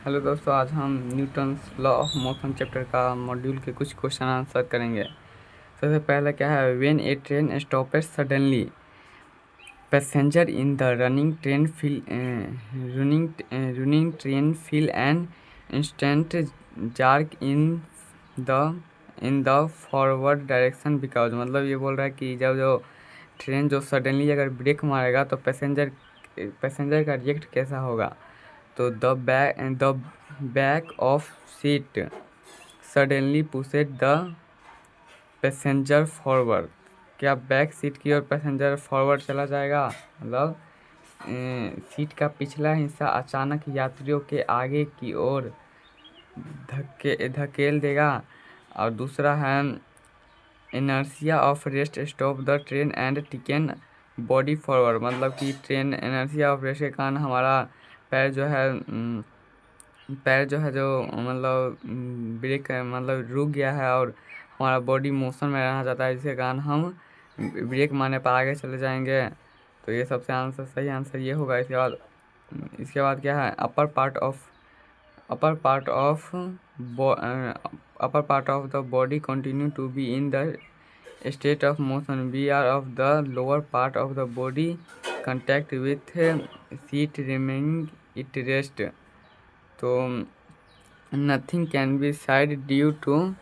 Hello दोस्तों, आज हम Newton's law of motion chapter का मॉड्यूल के कुछ क्वेश्चन आंसर करेंगे। सबसे पहला क्या है, when A train stoppage suddenly passenger in the running train feel an instant jerk in the forward direction because, मतलब ये बोल रहा है कि जब जो ट्रेन जो सडनली अगर ब्रेक मारेगा तो पैसेंजर का रिएक्ट कैसा होगा। तो the back of seat suddenly pushed the passenger forward. क्या बैक सीट की ओर पैसेंजर फॉरवर्ड चला जाएगा, मतलब सीट का पिछला हिस्सा अचानक यात्रियों के आगे की ओर धकेल देगा। और दूसरा है inertia of rest stop the train and thicken body forward, मतलब कि ट्रेन इनर्शिया ऑफ रेस्ट के कारण हमारा पैर जो है जो मतलब ब्रेक मतलब रुक गया है और हमारा बॉडी मोशन में रहना चाहता है, जिसके कारण हम ब्रेक मारने पर आगे चले जाएंगे। तो ये सबसे सही आंसर ये होगा। इसके बाद क्या है, upper part of the body continue to be in the state of motion we are of the lower part of the body contact with seat remaining it rest. तो nothing can be said due to,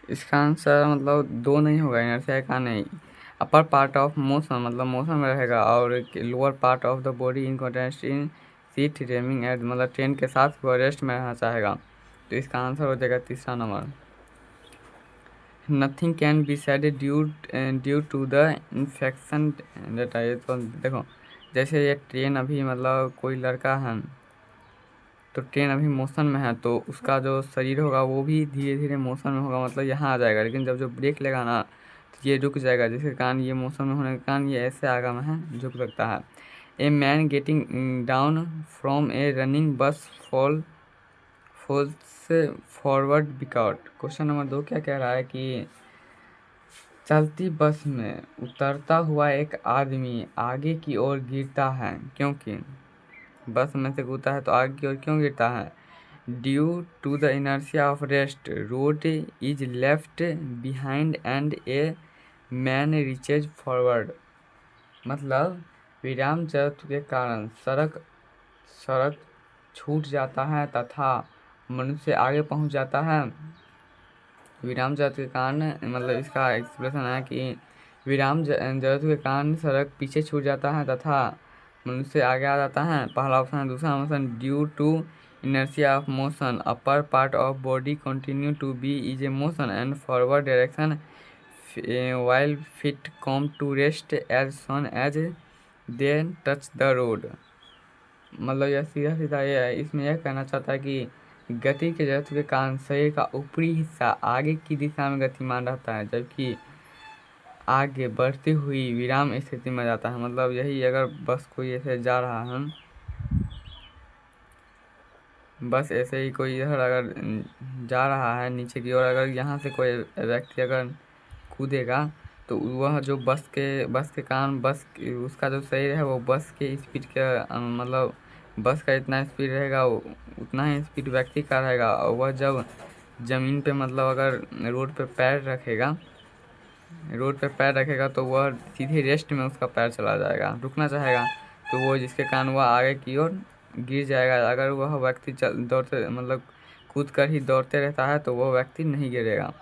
इसका answer मतलब दो नहीं होगा, inertia का नहीं। Upper part of motion मतलब motion में रहेगा और lower part of the body in contact in seat remaining at, मतलब ट्रेन के साथ वो रेस्ट में रहना चाहेगा। तो इसका आंसर हो जाएगा तीसरा number. Nothing can be said due to the infection data. ये तो देखो, जैसे ये ट्रेन अभी मतलब कोई लड़का है तो ट्रेन अभी मोशन में है, तो उसका जो शरीर होगा वो भी धीरे धीरे मोशन में होगा, मतलब यहाँ आ जाएगा। लेकिन जब जो ब्रेक लेगा ना तो ये रुक जाएगा, जिसके कारण ये मोशन में होने के कारण ये ऐसे आगे में है झुक सकता है। A man getting down from a running bus falls forward because. Question number 2 क्या कह रहा है कि चलती बस में उतरता हुआ एक आदमी आगे की ओर गिरता है, क्योंकि बस में से कूदता है तो आगे की ओर क्यों गिरता है। Due to the inertia of rest road is left behind and a man reaches forward, मतलब विराम जड़त्व के कारण सड़क छूट जाता है तथा मनुष्य आगे पहुंच जाता है। विराम जड़त्व के कारण, मतलब इसका एक्सप्लेनेशन है कि विराम जड़त्व के कारण सड़क पीछे छूट जाता है तथा मनुष्य आगे आ जाता है, पहला ऑप्शन है। दूसरा option, due to inertia of motion upper part of body continue to be is a motion and forward direction while feet come to rest as soon as then touch the road. मतलब यह सीधा सीधा ये इसमें यह कहना चाहता है कि गति के जड़त्व के कारण शरीर का ऊपरी हिस्सा आगे की दिशा में गतिमान रहता है, जबकि आगे बढ़ती हुई विराम स्थिति में जाता है। मतलब यही, अगर बस कोई ऐसे जा रहा है, बस ऐसे ही कोई इधर अगर जा रहा है नीचे की ओर, अगर यहाँ से कोई व्यक्ति अगर कूदेगा तो वह जो बस के कारण उसका जो शरीर है वो बस के स्पीड के मतलब बस का इतना स्पीड रहेगा उतना ही स्पीड व्यक्ति का रहेगा। और वह जब ज़मीन पे मतलब अगर रोड पे पैर रखेगा तो वह सीधे रेस्ट में उसका पैर चला जाएगा, रुकना चाहेगा, तो वो जिसके कारण वह आगे की ओर गिर जाएगा। अगर वह व्यक्ति दौड़ते मतलब कूद कर ही दौड़ते रहता है तो वह व्यक्ति नहीं गिरेगा।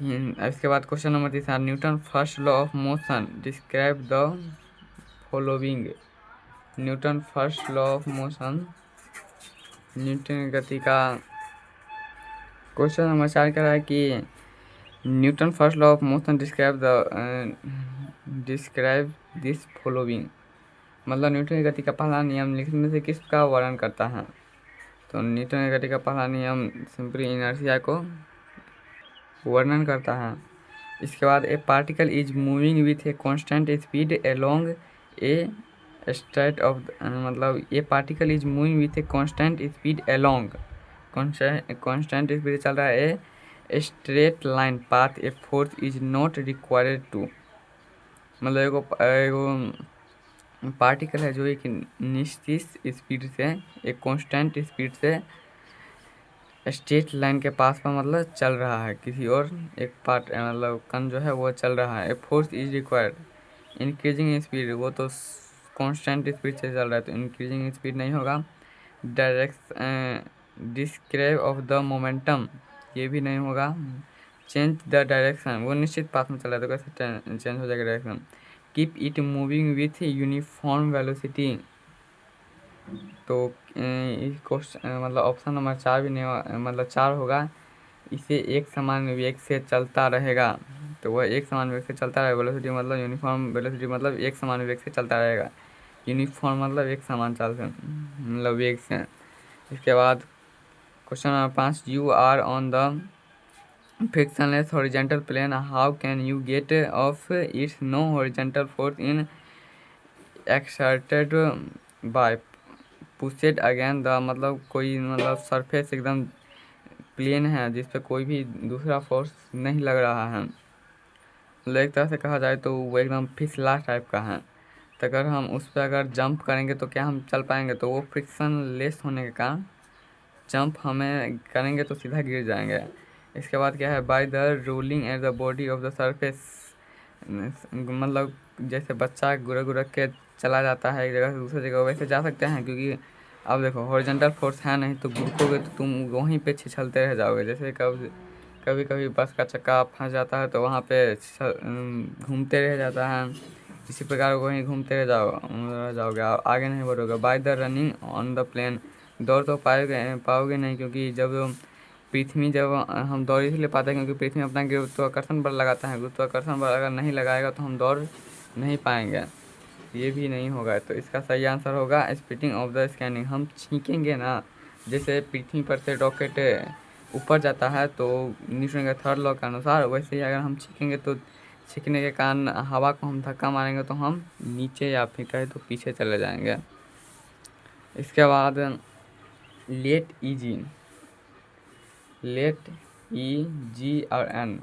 इसके बाद question number 3, Newton first law of motion describe the following. Newton first law of motion, Newton गति का क्वेश्चन नंबर 4 कह रहा है कि Newton first law of motion describe this following, मतलब न्यूटन की गति का पहला नियम लिखने से किसका वर्णन करता है। तो न्यूटन की गति का पहला नियम सिंपली इनर्शिया को वर्णन करता है। इसके बाद a particle is moving with a constant speed along a straight off, मतलब a particle is moving with a constant speed along, constant speed चल रहा है a straight line path a force is not required to, मतलब एगो particle है जो एक निश्चित स्पीड से, एक कांस्टेंट स्पीड से स्ट्रेट लाइन के पास पर मतलब चल रहा है, किसी और एक पार्ट मतलब कण जो है वो चल रहा है। ए force is required increasing speed, वो तो कांस्टेंट स्पीड से चल रहा है तो इंक्रीजिंग स्पीड नहीं होगा। डिस्क्राइब ऑफ द मोमेंटम, ये भी नहीं होगा। चेंज द डायरेक्शन, वो निश्चित पाथ में चल रहा है तो कैसे चेंज हो जाएगा direction. Keep it moving with uniform velocity, तो क्वेश्चन मतलब ऑप्शन नंबर 4 भी नहीं मतलब 4 होगा। इसे एक समान वेग से चलता रहेगा, तो वह एक समान वेग से चलता रहेगा। वेलोसिटी मतलब यूनिफॉर्म वेलोसिटी मतलब एक समान वेग से चलता रहेगा। यूनिफॉर्म मतलब एक समान चाल से मतलब वेग से। इसके बाद question number 5, you are on the frictionless horizontal plane, how can you get off its no horizontal force in exerted by pushed again the, मतलब कोई मतलब सरफेस एकदम प्लेन है जिस पे कोई भी दूसरा फोर्स नहीं लग रहा है, मतलब एक तरह से कहा जाए तो वो एकदम फिसला टाइप का है। तो अगर हम उस पर अगर जंप करेंगे तो क्या हम चल पाएंगे, तो वो फ्रिक्शन लेस होने के कारण जंप हमें करेंगे तो सीधा गिर जाएंगे। इसके बाद क्या है, by the rolling at the body of the surface, मतलब जैसे बच्चा गुरक गुरक के चला जाता है एक जगह से दूसरी जगह, वैसे जा सकते हैं। क्योंकि अब देखो हॉरिजॉन्टल फोर्स है नहीं, तो गुरकोगे तो तुम वहीं पे छिछलते रह जाओगे। जैसे कभी कभी कभी बस का चक्का फंस जाता है तो वहाँ पे घूमते रह जाता है, इसी प्रकार वहीं घूमते रह जाओगे, आगे नहीं बढ़ोगे। By the running on the plane, दौड़ तो पाओगे नहीं, क्योंकि जब पृथ्वी जब हम दौड़ इसलिए पाते हैं क्योंकि पृथ्वी अपना गुरुत्वाकर्षण बल लगाता है। गुरुत्वाकर्षण बल अगर नहीं लगाएगा तो हम दौड़ नहीं पाएंगे, ये भी नहीं होगा। तो इसका सही आंसर होगा स्पीडिंग ऑफ द स्कैनिंग, हम छींकेंगे ना, जैसे पृथ्वी पर से रॉकेट ऊपर जाता है तो न्यूटन के थर्ड लॉ के अनुसार, वैसे ही अगर हम छींकेंगे तो छींकने के कारण हवा को हम धक्का मारेंगे तो हम नीचे या फिर कहे तो पीछे चले जाएंगे। इसके बाद लेट ई जी और N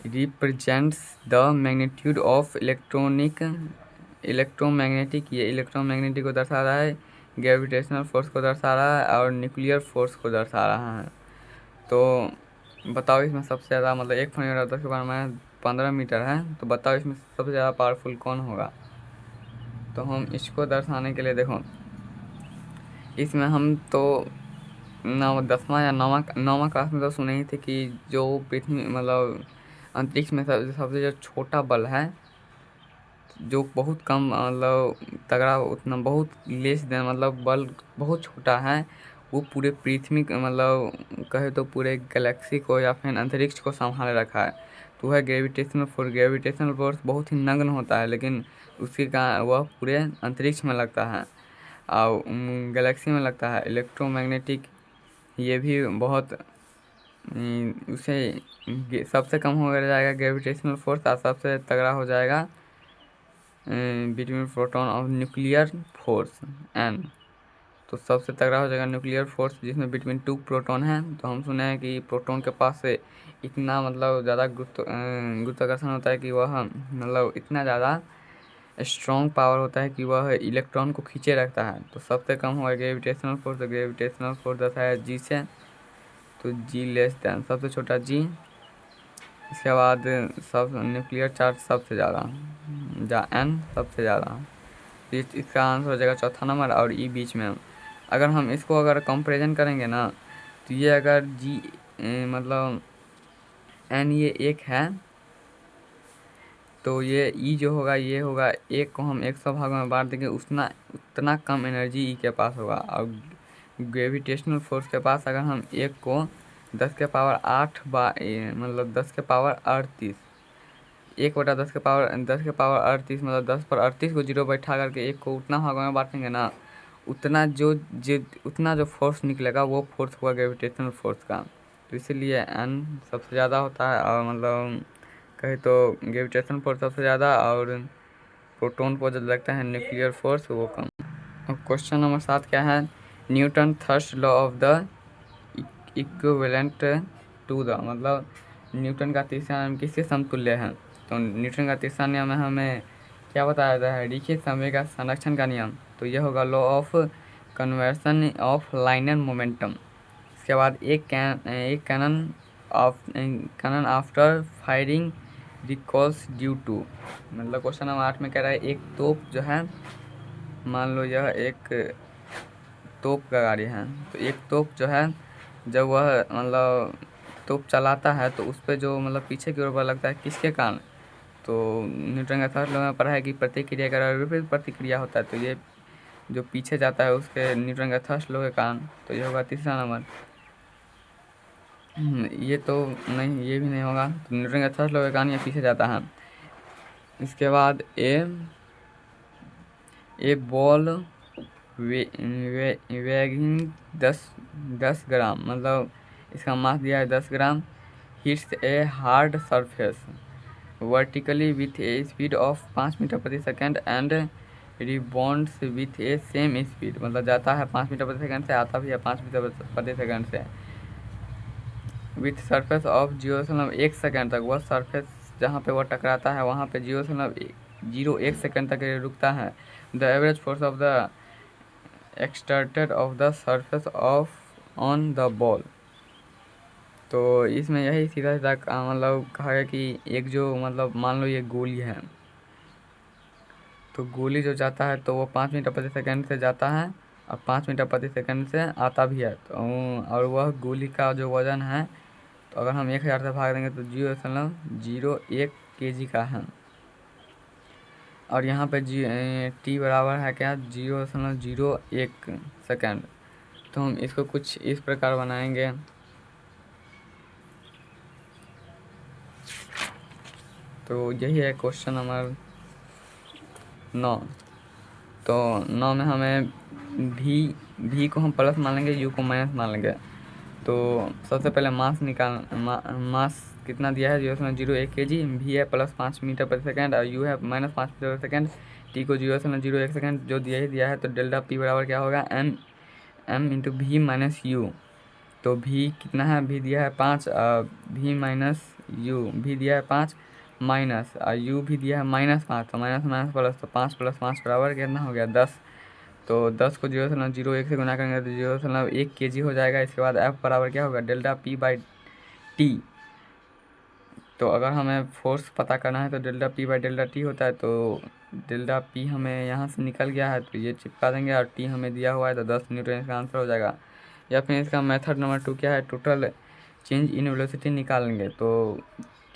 represents the magnitude of electromagnetic, ये इलेक्ट्रोमैग्नेटिक को दर्शा रहा है, ग्रेविटेशनल फोर्स को दर्शा रहा है और न्यूक्लियर फोर्स को दर्शा रहा है। तो बताओ इसमें सबसे ज़्यादा मतलब 1 फुट 10 के बारे में 15 मीटर है, तो बताओ इसमें सबसे ज़्यादा पावरफुल कौन होगा। तो हम इसको दर्शाने के लिए देखो, इसमें हम तो 10वां या 9वां क्लास में तो सुने ही थे कि जो पृथ्वी मतलब अंतरिक्ष में सबसे जो छोटा बल है, जो बहुत कम मतलब तगड़ा, उतना बहुत लेस देन मतलब बल बहुत छोटा है, वो पूरे पृथ्वी मतलब कहे तो पूरे गैलेक्सी को या फिर अंतरिक्ष को संभाले रखा है। तो वह ग्रेविटेशनल फोर्स बहुत ही नगण्य होता है, लेकिन उसके कारण वह पूरे अंतरिक्ष में लगता है और गैलेक्सी में लगता है। इलेक्ट्रोमैग्नेटिक ये भी बहुत उसे सबसे कम हो जाएगा ग्रेविटेशनल फोर्स, और सबसे तगड़ा हो जाएगा between proton of nuclear force एन। तो सबसे तगड़ा हो जाएगा न्यूक्लियर फोर्स जिसमें बिटवीन 2 प्रोटॉन है। तो हम सुने हैं कि प्रोटॉन के पास से इतना मतलब ज़्यादा गुरुत्वाकर्षण होता है कि वह मतलब इतना ज़्यादा स्ट्रॉन्ग पावर होता है कि वह इलेक्ट्रॉन को खींचे रखता है। तो सबसे कम होगा ग्रेविटेशनल फोर्स, तो ग्रेविटेशनल फोर्स दर्शाया जी से, तो जी लेस दैन सबसे छोटा जी। इसके बाद सब न्यूक्लियर चार्ज सबसे ज़्यादा एन सबसे ज़्यादा, इसका आंसर हो जाएगा चौथा नंबर और ई बीच में। अगर हम इसको अगर कंपेरिजन करेंगे ना, तो ये अगर जी मतलब एन ये 1 है, तो ये ई जो होगा ये होगा 1 को हम 100 भागों में बांट देंगे, उतना कम एनर्जी ई के पास होगा। और ग्रेविटेशनल फोर्स के पास अगर हम 1 को 10 के पावर 8 मतलब 10 के पावर 38, 1/10 के पावर 38 मतलब 10 पर 38 को 0 बैठा करके 1 को उतना भागों में बांटेंगे ना, उतना जो फोर्स निकलेगा वो फोर्स होगा ग्रेविटेशनल फोर्स का। तो इसीलिए एन सबसे ज़्यादा होता है, और मतलब कहे तो ग्रेविटेशनल फोर्स सबसे ज़्यादा और प्रोटॉन को जो लगता है न्यूक्लियर फोर्स वो कम। अब क्वेश्चन नंबर 7 क्या है, Newton third law of the equivalent to the, मतलब न्यूटन का तीसरा नियम किसके समतुल्य है। तो न्यूटन का तीसरा नियम है हमें क्या बताया जाता है, रेखीय समय का संरक्षण का नियम, तो यह होगा law of conservation of linear momentum. इसके बाद एक cannon after firing recoils due to, मतलब क्वेश्चन नंबर 8 में कह रहा है एक तोप जो है, मान लो यह एक तोप का गाड़ी है, तो एक तोप जो है जब वह मतलब तोप चलाता है तो उस पर जो मतलब पीछे की ओर बल लगता है किसके कारण, तो न्यूटन का थर्ड लॉ में पढ़ा है कि प्रतिक्रिया का विपरीत प्रतिक्रिया होता है, तो ये जो पीछे जाता है उसके न्यूटन का थर्ड लॉ के कारण, तो ये होगा तीसरा नंबर। ये तो नहीं, ये भी नहीं होगा, तो न्यूटन का थर्ड लॉ के कारण ये पीछे जाता है। इसके बाद ए बॉल वेगिंग 10 ग्राम, मतलब इसका मास दिया है 10 gram, hits a hard surface vertically with a speed of 5 metre प्रति second and rebounds with a same speed, मतलब जाता है 5 मीटर प्रति सेकेंड से, आता भी है 5 मीटर प्रति सेकेंड से, विथ सरफेस ऑफ 0.1 सेकेंड तक, वह सरफेस जहाँ पे वह टकराता है वहाँ पे 0.01 सेकेंड तक रुकता है। The average force of the exerted of the surface of on the ball, तो इसमें यही सीधा सीधा मतलब कहा गया कि एक जो मतलब मान लो ये गोली है, तो गोली जो जाता है तो वो 5 मीटर प्रति सेकंड से जाता है और 5 मीटर प्रति सेकंड से आता भी है, तो और वह गोली का जो वज़न है, तो अगर हम 1000 से भाग देंगे तो 0.01 kg का है, और यहाँ पे टी बराबर है क्या 0.01 सेकेंड, तो हम इसको कुछ इस प्रकार बनाएंगे। तो यही है क्वेश्चन नंबर 9। तो 9 में हमें भी को हम प्लस मान लेंगे, यू को माइनस मान लेंगे। तो सबसे पहले मास मास कितना दिया है 0.01 kg, भी है प्लस 5 मीटर प्रति सेकंड और यू है माइनस 5 मीटर प्रति सेकंड, टी को 0.01 सेकंड जो दिया है, तो डेल्टा पी बराबर क्या होगा एम इंटू भी माइनस यू। तो भी कितना है, भी दिया है 5, भी माइनस यू, भी दिया है 5 माइनस यू भी दिया है -5, तो माइनस माइनस प्लस, तो 5 + 5 बराबर कितना हो गया 10। तो 10 को 0.01 से गुना करेंगे तो 0.1 kg हो जाएगा। इसके बाद एफ बराबर क्या होगा डेल्टा पी बाई टी। तो अगर हमें फोर्स पता करना है तो delta P by delta T होता है, तो डेल्टा पी हमें यहाँ से निकल गया है तो ये चिपका देंगे, और टी हमें दिया हुआ है तो 10 न्यूटन इसका आंसर हो जाएगा। या फिर इसका मेथड नंबर 2 क्या है, टोटल चेंज इन वेलोसिटी निकालेंगे। तो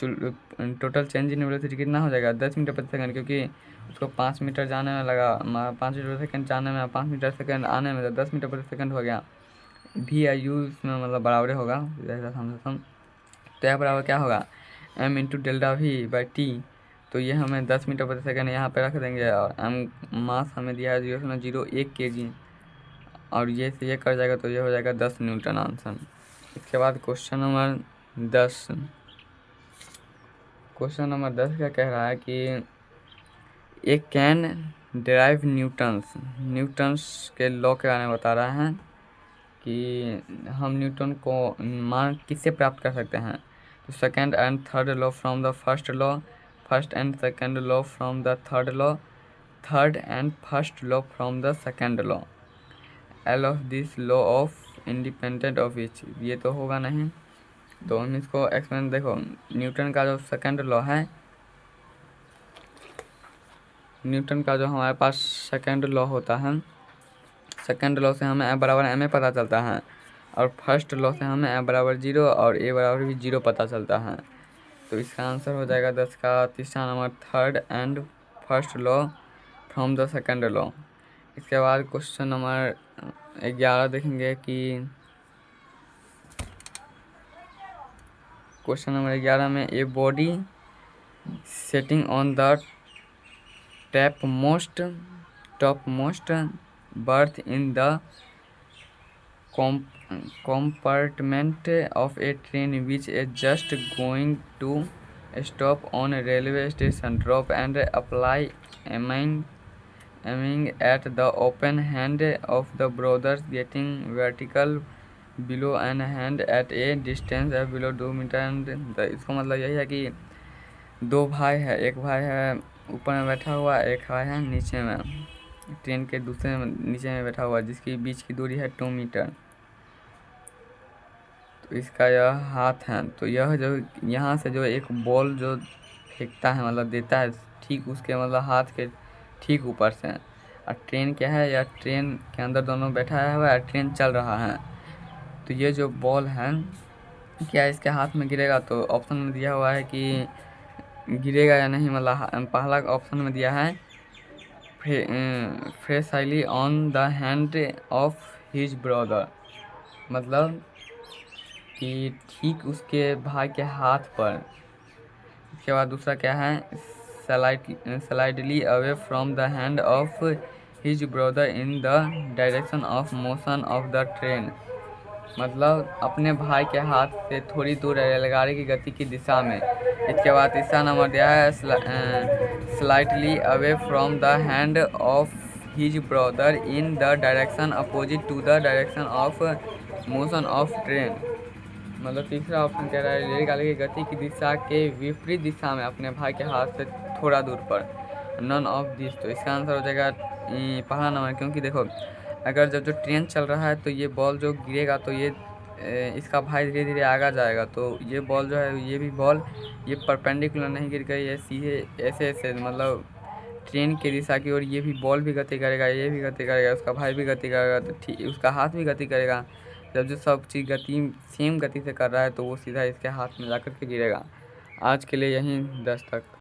टोटल चेंज इन वेलोसिटी कितना हो जाएगा 10 मीटर प्रति सेकंड, क्योंकि उसको 5 मीटर जाने में लगा, 5 मीटर प्रति सेकंड जाने में, 5 मीटर सेकंड आने में, तो 10 मीटर प्रति सेकंड हो गया। भी या यू इसमें मतलब बराबर होगा, तो यह बराबर क्या होगा M into delta V by T. तो ये हमें 10 मीटर प्रति सेकंड यहाँ पे रख देंगे, और एम मास हमें दिया है 0.01 kg, और ये से ये कर जाएगा तो ये हो जाएगा 10 न्यूटन आंसर। इसके बाद क्वेश्चन नंबर 10। क्वेश्चन नंबर 10 क्या कह रहा है कि एक कैन डिराइव न्यूटन्स के लॉ के बारे में बता रहा है कि हम न्यूटन को मान किससे प्राप्त कर सकते हैं। तो second and third law from the first law, first and second law from the third law, third and first law from the second law, L of this law of independent of each. ये तो होगा नहीं, तो हम इसको explain, देखो Newton का जो सेकंड लॉ है, न्यूटन का जो हमारे पास सेकंड लॉ होता है, सेकंड लॉ से हमें ए बराबर एम ए पता चलता है, और फर्स्ट लॉ से हमें ए बराबर 0 और ए बराबर भी 0 पता चलता है। तो इसका आंसर हो जाएगा 10 का तीसरा number, third and first law from the second law. इसके बाद क्वेश्चन नंबर 11 देखेंगे कि क्वेश्चन नंबर 11 में a body setting on the top most birth in the compartment of a train which is just going to stop on a railway station, drop and apply aiming at the open hand of the brothers, getting vertical below and hand at a distance of below 2 metre. इसका मतलब यही है कि दो भाई है, एक भाई है ऊपर में बैठा हुआ, एक भाई है नीचे में, ट्रेन के दूसरे नीचे में बैठा हुआ, जिसकी बीच की दूरी है 2 मीटर। तो इसका यह हाथ है, तो यह जो यहाँ से जो एक बॉल जो फेंकता है, मतलब देता है ठीक उसके मतलब हाथ के ठीक ऊपर से। और ट्रेन क्या है, यह ट्रेन के अंदर दोनों बैठा हुआ है, ट्रेन चल रहा है। तो ये जो बॉल है क्या इसके हाथ में गिरेगा, तो ऑप्शन में दिया हुआ है कि गिरेगा या नहीं, मतलब पहला ऑप्शन में दिया है precisely on the hand of his brother, मतलब कि ठीक उसके भाई के हाथ पर। इसके बाद दूसरा क्या है, slightly away from the hand of his brother in the direction of motion of the train, मतलब अपने भाई के हाथ से थोड़ी दूर रेलगाड़ी की गति की दिशा में। इसके बाद तीसरा नंबर दिया है slightly away from the hand of his brother in the direction opposite to the direction of motion of train, मतलब तीसरा ऑप्शन कह रहा है रेलगाड़ी की गति की दिशा के विपरीत दिशा में अपने भाई के हाथ से थोड़ा दूर पर। नन ऑफ दिस, तो इसका आंसर हो जाएगा पहला नंबर, क्योंकि देखो अगर जब जो ट्रेन चल रहा है तो ये बॉल जो गिरेगा तो ये इसका भाई धीरे धीरे आगा जाएगा, तो ये बॉल जो है ये भी बॉल ये परपेंडिकुलर नहीं गिर गई, ये सीधे ऐसे ऐसे मतलब ट्रेन की दिशा की ओर ये भी बॉल भी गति करेगा, ये भी गति करेगा, उसका भाई भी गति करेगा, तो ठीक उसका हाथ भी गति करेगा। जब जो सब चीज़ गति सेम गति से कर रहा है तो वो सीधा इसके हाथ में जाकर के गिरेगा। आज के लिए यहीं 10 तक।